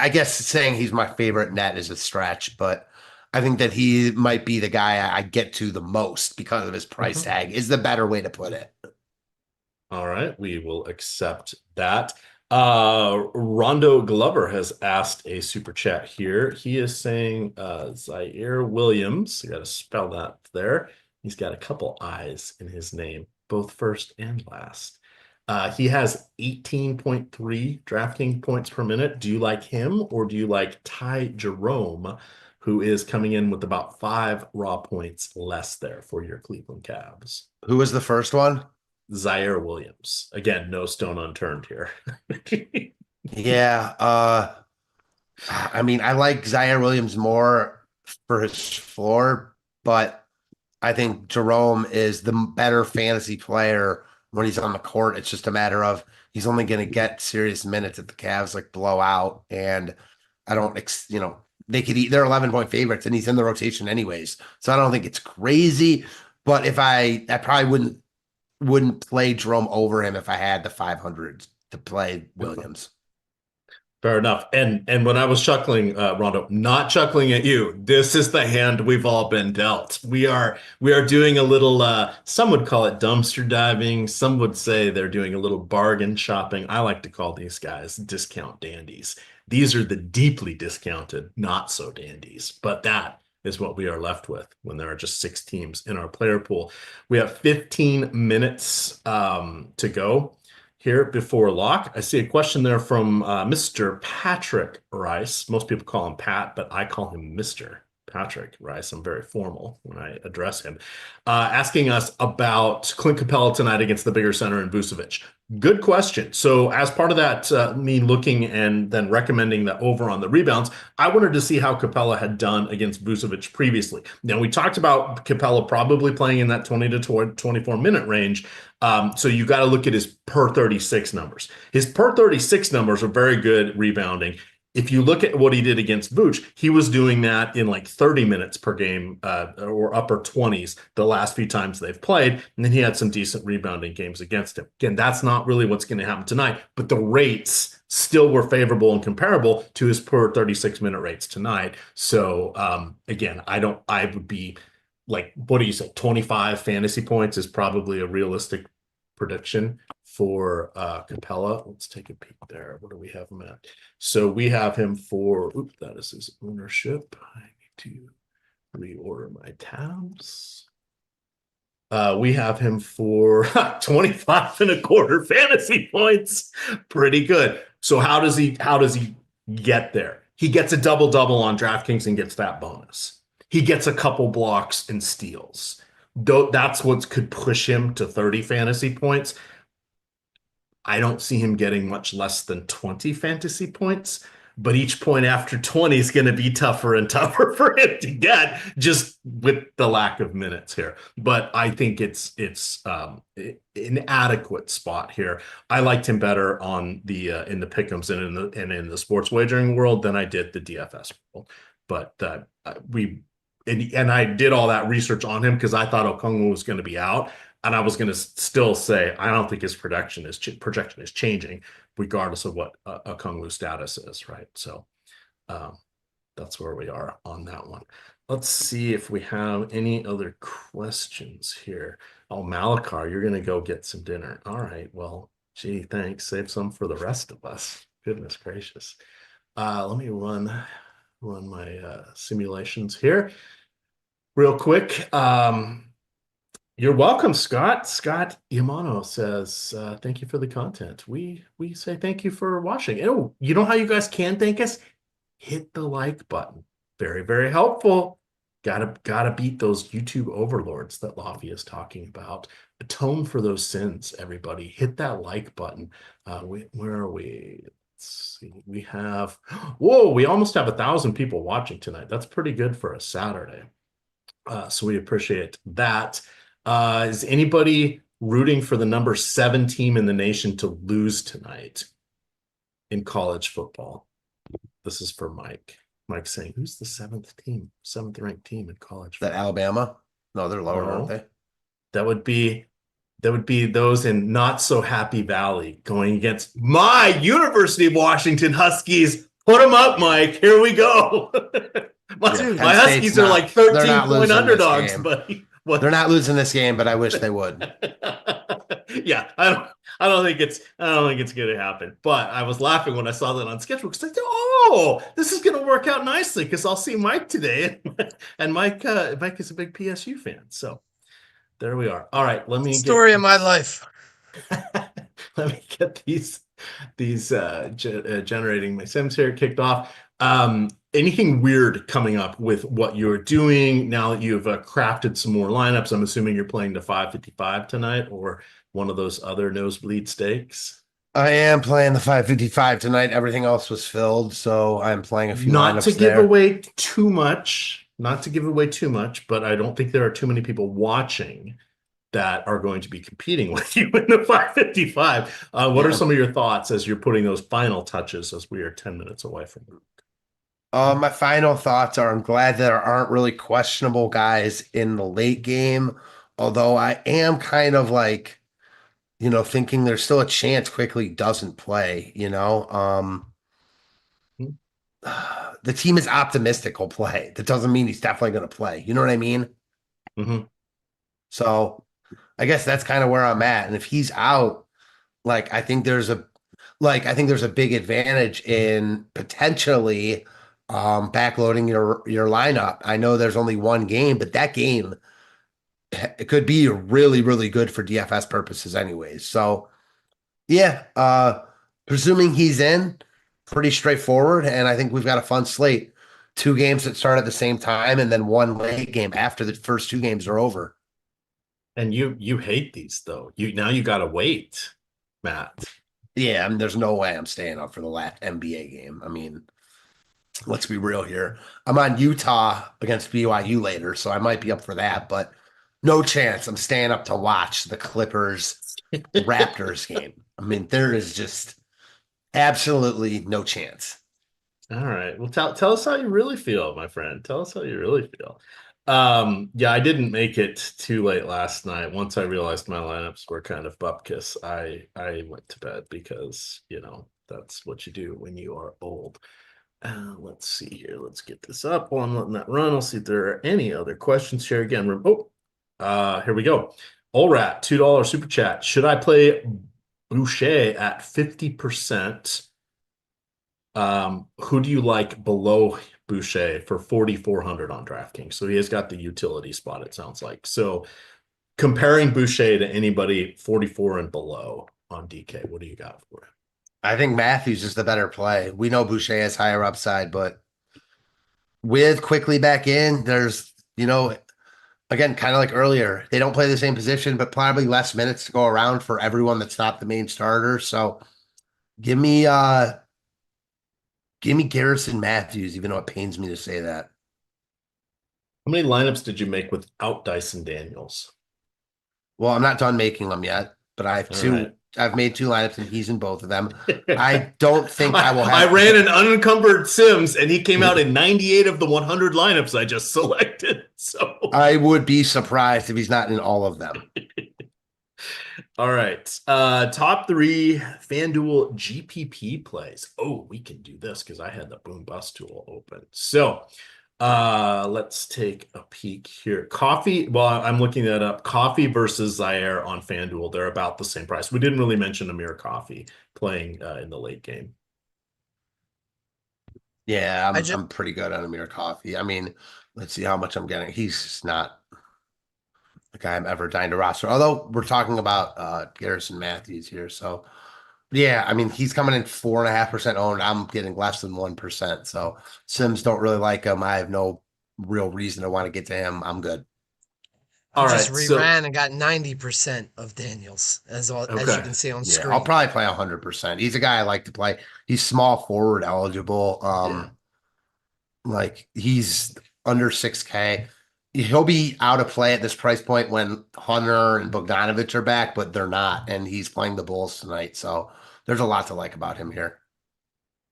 I guess saying he's my favorite net is a stretch, but I think that he might be the guy I get to the most because of his price tag is the better way to put it. All right, we will accept that. Rondo Glover has asked a super chat here. He is saying Zaire Williams. You got to spell that there. He's got a couple I's in his name, both first and last. He has 18.3 DraftKings points per minute. Do you like him, or do you like Ty Jerome, who is coming in with about 5 raw points less there for your Cleveland Cavs? Who was the first one? Zaire Williams. Again, no stone unturned here. Yeah. I mean, I like Zaire Williams more for his floor, but I think Jerome is the better fantasy player when he's on the court. It's just a matter of he's only going to get serious minutes if the Cavs like blow out. And I don't, they could eat, they're 11-point favorites and he's in the rotation anyways. So I don't think it's crazy, but if I probably wouldn't play Jerome over him if I had the 500 to play Williams. Fair enough. And when I was chuckling, Rondo, not chuckling at you. This is the hand we've all been dealt. We are doing a little, some would call it dumpster diving. Some would say they're doing a little bargain shopping. I like to call these guys discount dandies. These are the deeply discounted, not so dandies. But that is what we are left with when there are just 6 teams in our player pool. We have 15 minutes to go here before lock. I see a question there from Mr. Patrick Rice. Most people call him Pat, but I call him Mr. Patrick Rice. I'm very formal when I address him. Asking us about Clint Capela tonight against the bigger center in Vucevic. Good question. So as part of that, me looking and then recommending the over on the rebounds, I wanted to see how Capela had done against Vucevic previously. Now, we talked about Capela probably playing in that 20 to 24 minute range. So you got to look at his per 36 numbers. His per 36 numbers are very good rebounding. If you look at what he did against Vooch, he was doing that in like 30 minutes per game or upper 20s the last few times they've played. And then he had some decent rebounding games against him. Again, that's not really what's going to happen tonight, but the rates still were favorable and comparable to his per 36 minute rates tonight. So again, I would be like, what do you say? 25 fantasy points is probably a realistic prediction for Capela. Let's take a peek there. What do we have him at? So we have him for, that is his ownership. I need to reorder my tabs. We have him for 25 and a quarter fantasy points. Pretty good. So how does he get there? He gets a double-double on DraftKings and gets that bonus. He gets a couple blocks and steals. That's what could push him to 30 fantasy points. I don't see him getting much less than 20 fantasy points, but each point after 20 is going to be tougher and tougher for him to get just with the lack of minutes here. But I think it's an adequate spot here. I liked him better on the in the pick'ems and in the sports wagering world than I did the DFS world. But and I did all that research on him because I thought Okongwu was going to be out. And I was going to still say, I don't think his projection is changing regardless of what Okongwu's status is, right? So that's where we are on that one. Let's see if we have any other questions here. Oh, Malakar, you're going to go get some dinner. All right. Well, gee, thanks. Save some for the rest of us. Goodness gracious. Let me run my simulations here real quick. You're welcome, Scott. Scott Yamano says, thank you for the content. We say thank you for watching. Oh, you know how you guys can thank us? Hit the like button. Very, very helpful. Gotta beat those YouTube overlords that Lavi is talking about. Atone for those sins, everybody. Hit that like button. Where are we? Let's see. We have, whoa, we almost have 1,000 people watching tonight. That's pretty good for a Saturday. So we appreciate that. Is anybody rooting for the number 7 team in the nation to lose tonight in college football? This is for Mike. Mike saying, who's the 7th ranked team in college That football? Alabama? No, they're lower, No. aren't they? That would be those in not so happy valley going against my University of Washington Huskies. Put them up, Mike. Here we go. My Huskies are like 13-point underdogs, buddy. What? They're not losing this game, but I wish they would. Yeah, I don't think it's going to happen. But I was laughing when I saw that on schedule because I thought, oh, this is going to work out nicely because I'll see Mike today, and Mike is a big PSU fan. So there we are. All right, let me story of my life. Let me get these generating my sims here kicked off. Anything weird coming up with what you're doing now that you've crafted some more lineups? I'm assuming you're playing the 555 tonight or one of those other nosebleed stakes. I am playing the 555 tonight. Everything else was filled, so I'm playing a few Not lineups to give away too much, but I don't think there are too many people watching that are going to be competing with you in the 555. What are some of your thoughts as you're putting those final touches as we are 10 minutes away from it? My final thoughts are I'm glad there aren't really questionable guys in the late game, although I am kind of like, thinking there's still a chance Quickly doesn't play, the team is optimistic he'll play. That doesn't mean he's definitely going to play. You know what I mean? Mm-hmm. So I guess that's kind of where I'm at. And if he's out, I think there's a big advantage in potentially backloading your lineup. I know there's only one game, but that game it could be really, really good for DFS purposes anyways. So yeah, presuming he's in, pretty straightforward. And I think we've got a fun slate. 2 games that start at the same time and then 1 late game after the first 2 games are over. And you hate these though. You got to wait, Matt. Yeah, I mean, there's no way I'm staying up for the last NBA game. I mean, let's be real here. I'm on Utah against BYU later, so I might be up for that, but no chance I'm staying up to watch the Clippers Raptors game. I mean, there is just absolutely no chance. All right. Well, tell us how you really feel, my friend. Tell us how you really feel. Yeah, I didn't make it too late last night. Once I realized my lineups were kind of bupkis, I went to bed because, that's what you do when you are old. Let's see here. Let's get this up while I'm letting that run. I'll see if there are any other questions here again. Here we go. Allrat, $2 super chat. Should I play Boucher at 50%? Who do you like below Boucher for 4,400 on DraftKings? So he has got the utility spot, it sounds like. So comparing Boucher to anybody 44 and below on DK, what do you got for it? I think Matthews is the better play. We know Boucher has higher upside, but with Quickly back in, there's, again, kind of like earlier, they don't play the same position, but probably less minutes to go around for everyone that's not the main starter. So give me Garrison Matthews, even though it pains me to say that. How many lineups did you make without Dyson Daniels? Well, I'm not done making them yet, but I have two. Right. I've made 2 lineups and he's in both of them. I don't think I will have. I ran an unencumbered Sims and he came out in 98 of the 100 lineups I just selected. So I would be surprised if he's not in all of them. All right. Top 3 FanDuel GPP plays. Oh, we can do this because I had the boom bust tool open. So Let's take a peek here. Coffee, well, I'm looking that up. Coffee versus Zaire on FanDuel. They're about the same price. We didn't really mention Amir Coffee playing in the late game. Yeah, I'm pretty good on Amir Coffee. I mean, let's see how much I'm getting. He's just not the guy I'm ever dying to roster. Although we're talking about Garrison Matthews here, so yeah, I mean he's coming in 4.5% owned. I'm getting less than 1%. So Sims don't really like him. I have no real reason to want to get to him. I'm good. I just reran and got 90% of Daniels, as you can see on screen. I'll probably play 100%. He's a guy I like to play. He's small forward eligible. Like he's under 6K. He'll be out of play at this price point when Hunter and Bogdanovich are back, but they're not, and he's playing the Bulls tonight. So there's a lot to like about him here.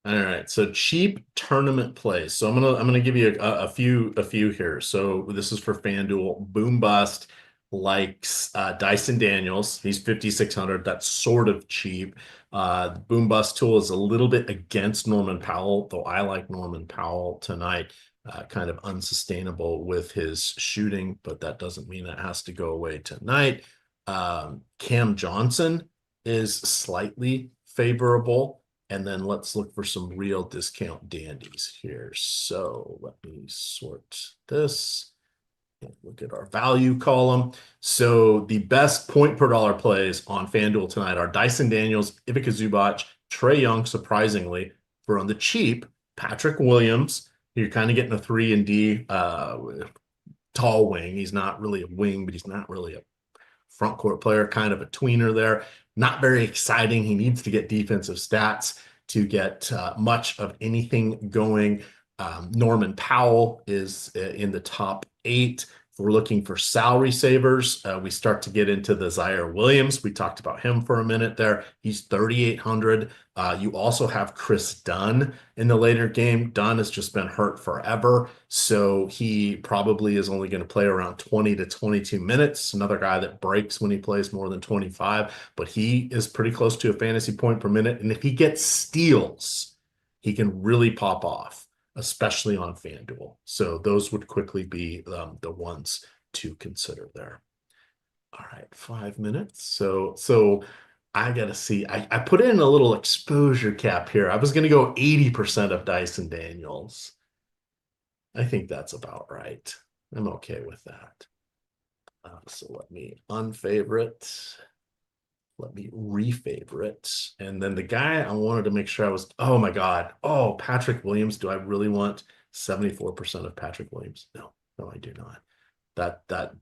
All right, so cheap tournament plays. So I'm gonna give you a few here. So this is for FanDuel. Boom Bust likes Dyson Daniels. He's 5,600. That's sort of cheap. The Boom Bust tool is a little bit against Norman Powell, though I like Norman Powell tonight. Kind of unsustainable with his shooting, but that doesn't mean that has to go away tonight. Cam Johnson is slightly favorable. And then let's look for some real discount dandies here. So let me sort this and look at our value column. So the best point per dollar plays on FanDuel tonight are Dyson Daniels, Ivica Zubac, Trae Young, surprisingly, for on the cheap, Patrick Williams. You're kind of getting a 3 and D tall wing. He's not really a wing, but he's not really a front court player, kind of a tweener there. Not very exciting. He needs to get defensive stats to get much of anything going. Norman Powell is in the top 8. If we're looking for salary savers, we start to get into the Zaire Williams. We talked about him for a minute there. He's 3,800. You also have Chris Dunn in the later game. Dunn has just been hurt forever, so he probably is only going to play around 20 to 22 minutes. Another guy that breaks when he plays more than 25, but he is pretty close to a fantasy point per minute. And if he gets steals, he can really pop off, especially on FanDuel. So those would quickly be the ones to consider there. All right, 5 minutes. So I got to see. I put in a little exposure cap here. I was going to go 80% of Dyson Daniels. I think that's about right. I'm okay with that. So let me unfavorite. Let me refavorite. And then the guy I wanted to make sure I was, oh my God. Oh, Patrick Williams. Do I really want 74% of Patrick Williams? No, I do not. That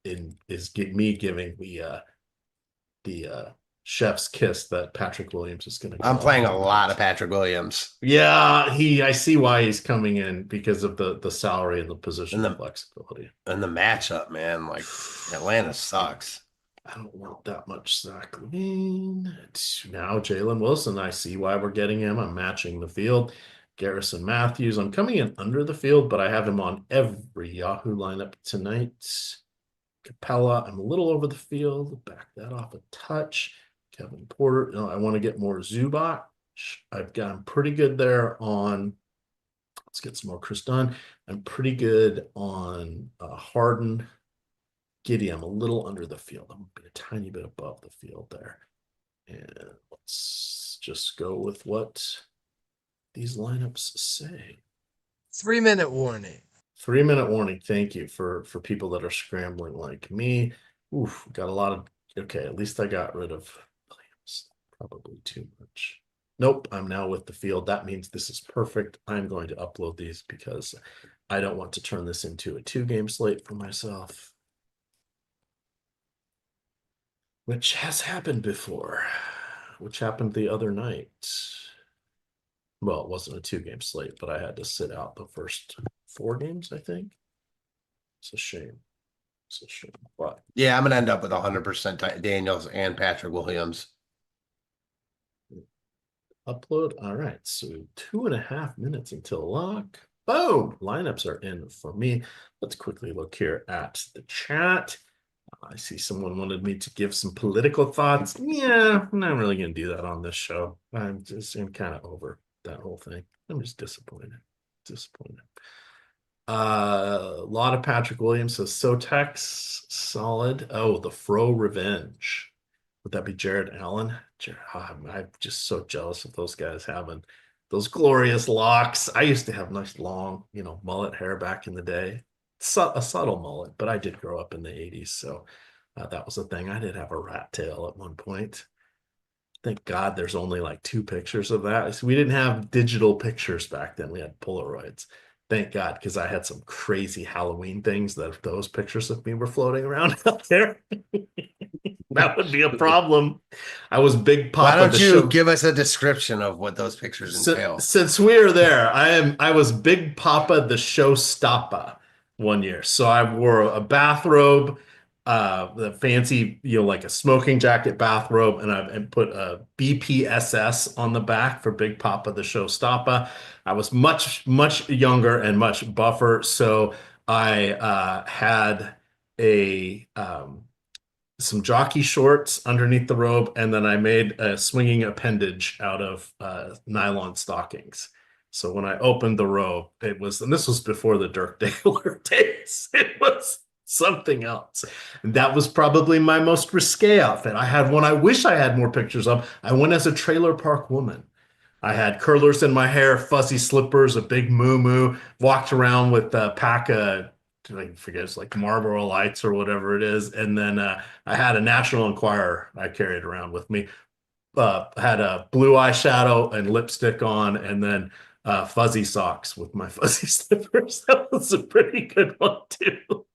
is me giving the chef's kiss that Patrick Williams is going to. I'm playing a lot of Patrick Williams. Yeah, I see why he's coming in because of the salary and the position and the flexibility. And the matchup, man. Like Atlanta sucks. I don't want that much Zach LaVine. Now Jalen Wilson, I see why we're getting him. I'm matching the field. Garrison Matthews, I'm coming in under the field, but I have him on every Yahoo lineup tonight. Capela, I'm a little over the field. Back that off a touch. Kevin Porter, I want to get more Zubac. I've gotten pretty good there on, let's get some more Chris Dunn. I'm pretty good on Harden. Giddy, I'm a little under the field. I'm a tiny bit above the field there. And let's just go with what these lineups say. 3-minute warning. 3-minute warning. Thank you for people that are scrambling like me. Oof, got a lot of, okay, at least I got rid of Williams. Probably too much. Nope, I'm now with the field. That means this is perfect. I'm going to upload these because I don't want to turn this into a 2-game slate for myself, which has happened before, which happened the other night. Well, it wasn't a 2-game slate, but I had to sit out the first 4 games, I think. It's a shame. It's a shame. But yeah, I'm going to end up with 100% Daniels and Patrick Williams. Upload. All right. So 2.5 minutes until lock. Boom. Lineups are in for me. Let's quickly look here at the chat. I see someone wanted me to give some political thoughts. Yeah, I'm not really going to do that on this show. I'm kind of over that whole thing. I'm just disappointed. A lot of Patrick Williams. So Sotex, solid. Oh, the Fro Revenge. Would that be Jared Allen? I'm just so jealous of those guys having those glorious locks. I used to have nice long, mullet hair back in the day. A subtle mullet, but I did grow up in the 80s. So that was a thing. I did have a rat tail at one point. Thank God there's only like 2 pictures of that. So we didn't have digital pictures back then. We had Polaroids. Thank God, because I had some crazy Halloween things that if those pictures of me were floating around out there, that would be a problem. I was Big Papa. Why don't you give us a description of what those pictures entail? Since we are there, I was Big Papa the Showstopper one year. So I wore a bathrobe, the fancy, like a smoking jacket bathrobe, and I put a BPSS on the back for Big Papa the Showstopper. I was much, much younger and much buffer, so I had some jockey shorts underneath the robe, and then I made a swinging appendage out of nylon stockings. So when I opened the robe, and this was before the Dirk Diggler days, it was something else. And that was probably my most risque outfit. I had one I wish I had more pictures of. I went as a trailer park woman. I had curlers in my hair, fuzzy slippers, a big moo-moo, walked around with a pack of, I forget, it's like Marlboro Lights or whatever it is. And then I had a National Enquirer I carried around with me. Had a blue eyeshadow and lipstick on, and then fuzzy socks with my fuzzy slippers. That was a pretty good one too.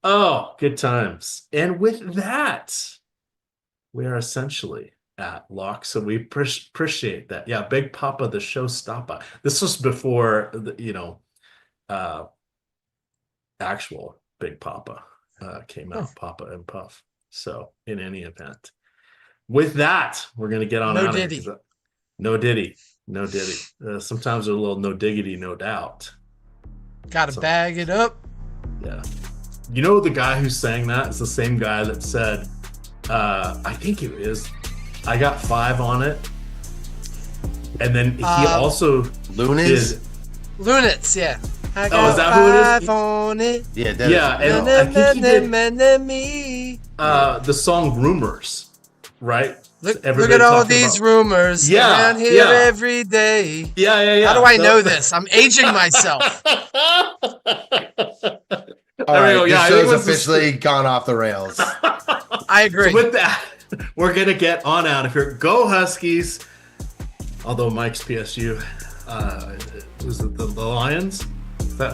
Oh, good times. And with that, we are essentially at lock. So we appreciate that. Yeah, Big Papa the Showstopper. This was before actual Big Papa came out, Papa and Puff. So in any event, with that, we're gonna get on out of here. No Diddy. Sometimes there's a little no diggity, no doubt. Gotta bag it up. Yeah. The guy who sang that is the same guy that said, I think it is, I got 5 on it. And then he also Lunits? Lunits, yeah. I got is that who it is? On it. Yeah, and I think he did the song Rumors, right? Look at all these rumors around here every day. Yeah. How do I know this? I'm aging myself. All right, this show's officially gone off the rails. I agree. So with that, we're going to get on out of here. Go Huskies. Although Mike's PSU, was it the Lions?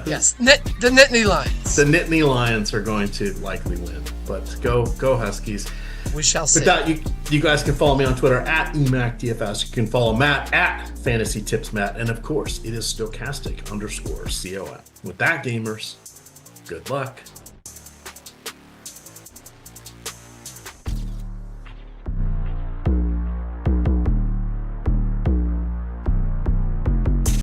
Yes, the Nittany Lions. The Nittany Lions are going to likely win. But go Huskies. We shall see. With that, you guys can follow me on Twitter at EMac DFS. You can follow Matt at Fantasy Tips Matt. And of course, it is Stokastic _ COM. With that, gamers, good luck.